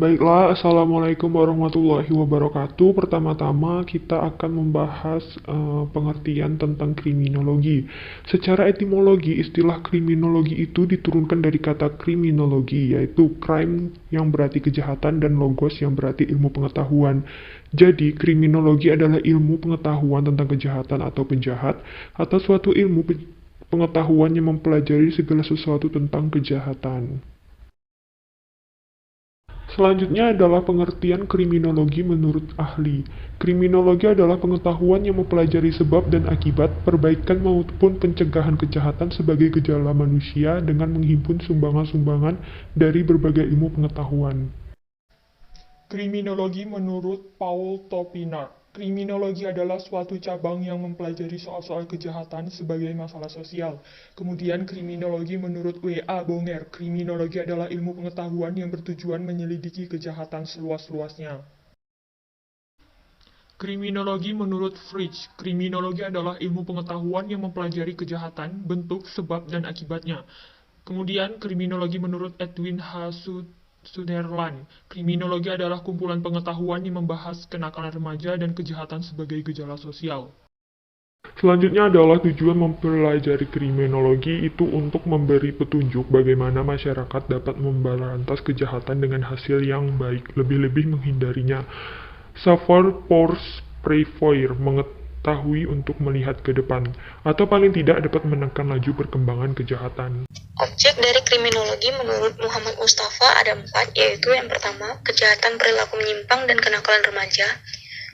Baiklah, Assalamualaikum warahmatullahi wabarakatuh. Pertama-tama kita akan membahas pengertian tentang kriminologi. Secara etimologi, istilah kriminologi itu diturunkan dari kata kriminologi, yaitu crime yang berarti kejahatan dan logos yang berarti ilmu pengetahuan. Jadi, kriminologi adalah ilmu pengetahuan tentang kejahatan atau penjahat, atau suatu ilmu pengetahuan yang mempelajari segala sesuatu tentang kejahatan. Selanjutnya adalah pengertian kriminologi menurut ahli. Kriminologi adalah pengetahuan yang mempelajari sebab dan akibat, perbaikan maupun pencegahan kejahatan sebagai gejala manusia dengan menghimpun sumbangan-sumbangan dari berbagai ilmu pengetahuan. Kriminologi menurut Paul Topiner. Kriminologi adalah suatu cabang yang mempelajari soal-soal kejahatan sebagai masalah sosial. Kemudian kriminologi menurut W.A. Bonger. Kriminologi adalah ilmu pengetahuan yang bertujuan menyelidiki kejahatan seluas-luasnya. Kriminologi menurut Fritsch. Kriminologi adalah ilmu pengetahuan yang mempelajari kejahatan, bentuk, sebab, dan akibatnya. Kemudian kriminologi menurut Edwin H. Sutherland. Kriminologi adalah kumpulan pengetahuan yang membahas kenakalan remaja dan kejahatan sebagai gejala sosial. Selanjutnya adalah tujuan mempelajari kriminologi itu untuk memberi petunjuk bagaimana masyarakat dapat memberantas kejahatan dengan hasil yang baik, lebih-lebih menghindarinya. Savoir pour prévoir, mengetahui untuk melihat ke depan, atau paling tidak dapat menekan laju perkembangan kejahatan. Objek dari kriminologi menurut Muhammad Mustafa ada 4, yaitu yang pertama, kejahatan perilaku menyimpang dan kenakalan remaja.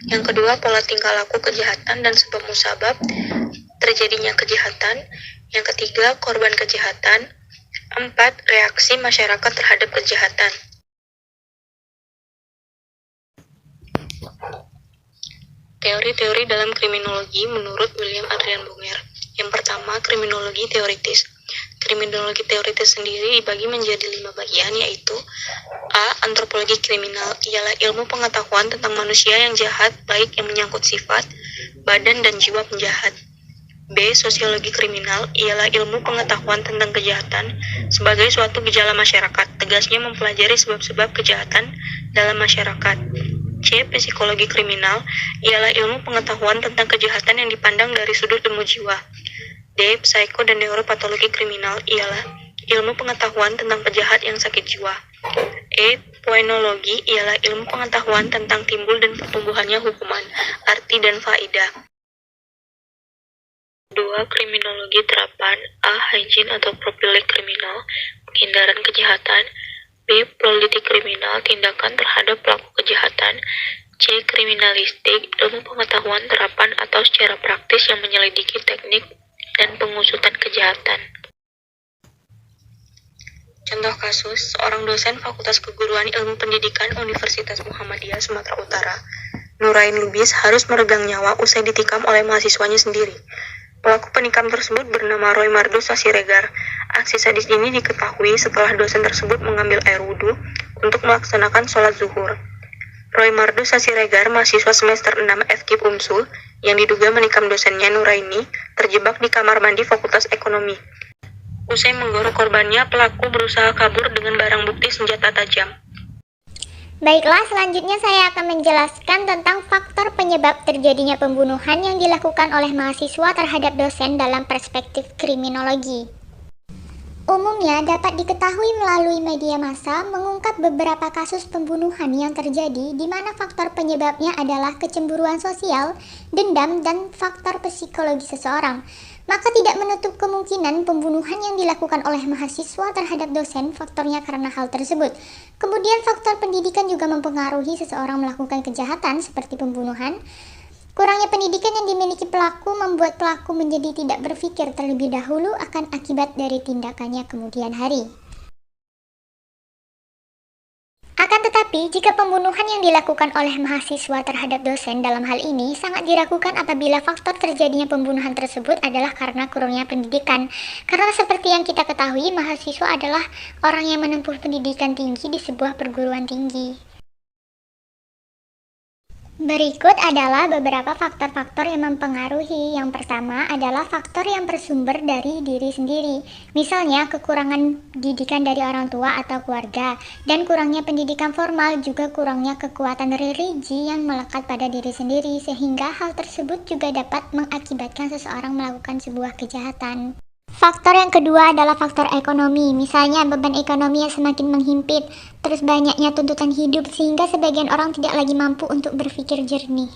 Yang kedua, pola tingkah laku kejahatan dan sebab musabab terjadinya kejahatan. Yang ketiga, korban kejahatan. 4, reaksi masyarakat terhadap kejahatan. Teori-teori dalam kriminologi menurut William Adrian Bonger. Yang pertama, kriminologi teoritis. Kriminologi teoritis sendiri dibagi menjadi 5 bagian, yaitu A. Antropologi kriminal, ialah ilmu pengetahuan tentang manusia yang jahat, baik yang menyangkut sifat, badan, dan jiwa penjahat. B. Sosiologi kriminal, ialah ilmu pengetahuan tentang kejahatan sebagai suatu gejala masyarakat, tegasnya mempelajari sebab-sebab kejahatan dalam masyarakat. C. Psikologi kriminal, ialah ilmu pengetahuan tentang kejahatan yang dipandang dari sudut ilmu jiwa. D. Psiko dan neuropatologi kriminal, ialah ilmu pengetahuan tentang penjahat yang sakit jiwa. E. Poenologi, ialah ilmu pengetahuan tentang timbul dan pertumbuhannya hukuman, arti dan faedah. 2. Kriminologi terapan. A. Hygiene atau profilik kriminal, penghindaran kejahatan. B. Politik kriminal, tindakan terhadap pelaku kejahatan. C. Kriminalistik, ilmu pengetahuan terapan atau secara praktis yang menyelidiki teknik dan pengusutan kejahatan. Contoh kasus, seorang dosen Fakultas Keguruan Ilmu Pendidikan Universitas Muhammadiyah Sumatera Utara, Nurain Lubis, harus meregang nyawa usai ditikam oleh mahasiswanya sendiri. Pelaku penikam tersebut bernama Roy Mardus Sasiregar. Aksi sadis ini diketahui setelah dosen tersebut mengambil air wudhu untuk melaksanakan sholat zuhur. Roy Mardus Sasiregar, mahasiswa semester 6 FKIP UNSUL, yang diduga menikam dosennya Nuraini, terjebak di kamar mandi Fakultas Ekonomi. Usai menggorok korbannya, pelaku berusaha kabur dengan barang bukti senjata tajam. Baiklah, selanjutnya saya akan menjelaskan tentang faktor penyebab terjadinya pembunuhan yang dilakukan oleh mahasiswa terhadap dosen dalam perspektif kriminologi. Umumnya dapat diketahui melalui media massa mengungkap beberapa kasus pembunuhan yang terjadi di mana faktor penyebabnya adalah kecemburuan sosial, dendam, dan faktor psikologi seseorang. Maka tidak menutup kemungkinan pembunuhan yang dilakukan oleh mahasiswa terhadap dosen faktornya karena hal tersebut. Kemudian faktor pendidikan juga mempengaruhi seseorang melakukan kejahatan seperti pembunuhan. Kurangnya pendidikan yang dimiliki pelaku membuat pelaku menjadi tidak berpikir terlebih dahulu akan akibat dari tindakannya kemudian hari. Akan tetapi, jika pembunuhan yang dilakukan oleh mahasiswa terhadap dosen dalam hal ini sangat diragukan apabila faktor terjadinya pembunuhan tersebut adalah karena kurangnya pendidikan. Karena seperti yang kita ketahui, mahasiswa adalah orang yang menempuh pendidikan tinggi di sebuah perguruan tinggi. Berikut adalah beberapa faktor-faktor yang mempengaruhi. Yang pertama adalah faktor yang bersumber dari diri sendiri. Misalnya kekurangan didikan dari orang tua atau keluarga, dan kurangnya pendidikan formal, juga kurangnya kekuatan religi yang melekat pada diri sendiri, sehingga hal tersebut juga dapat mengakibatkan seseorang melakukan sebuah kejahatan. Faktor yang kedua adalah faktor ekonomi, misalnya beban ekonomi yang semakin menghimpit, terus banyaknya tuntutan hidup sehingga sebagian orang tidak lagi mampu untuk berpikir jernih.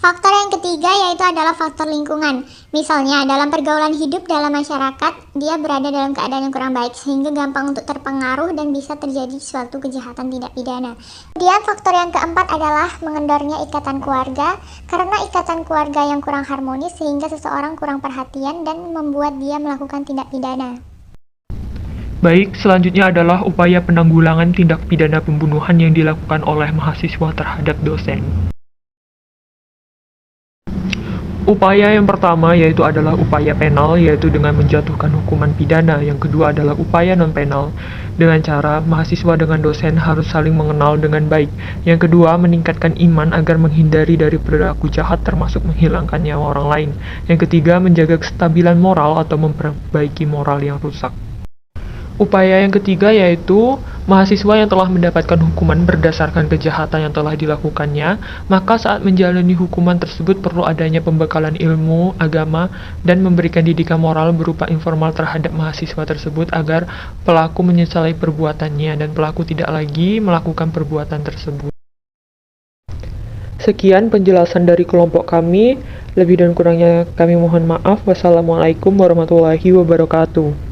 Faktor yang ketiga yaitu adalah faktor lingkungan. Misalnya dalam pergaulan hidup dalam masyarakat, dia berada dalam keadaan yang kurang baik sehingga gampang untuk terpengaruh dan bisa terjadi suatu kejahatan tindak pidana. Kemudian faktor yang keempat adalah mengendornya ikatan keluarga, karena ikatan keluarga yang kurang harmonis sehingga seseorang kurang perhatian dan membuat dia melakukan tindak pidana. Baik, selanjutnya adalah upaya penanggulangan tindak pidana pembunuhan yang dilakukan oleh mahasiswa terhadap dosen. Upaya yang pertama yaitu adalah upaya penal, yaitu dengan menjatuhkan hukuman pidana. Yang kedua adalah upaya non-penal, dengan cara mahasiswa dengan dosen harus saling mengenal dengan baik. Yang kedua, meningkatkan iman agar menghindari dari perilaku jahat termasuk menghilangkan nyawa orang lain. Yang ketiga, menjaga kestabilan moral atau memperbaiki moral yang rusak. Upaya yang ketiga yaitu mahasiswa yang telah mendapatkan hukuman berdasarkan kejahatan yang telah dilakukannya, maka saat menjalani hukuman tersebut perlu adanya pembekalan ilmu, agama, dan memberikan didikan moral berupa informal terhadap mahasiswa tersebut agar pelaku menyesali perbuatannya dan pelaku tidak lagi melakukan perbuatan tersebut. Sekian penjelasan dari kelompok kami. Lebih dan kurangnya kami mohon maaf. Wassalamualaikum warahmatullahi wabarakatuh.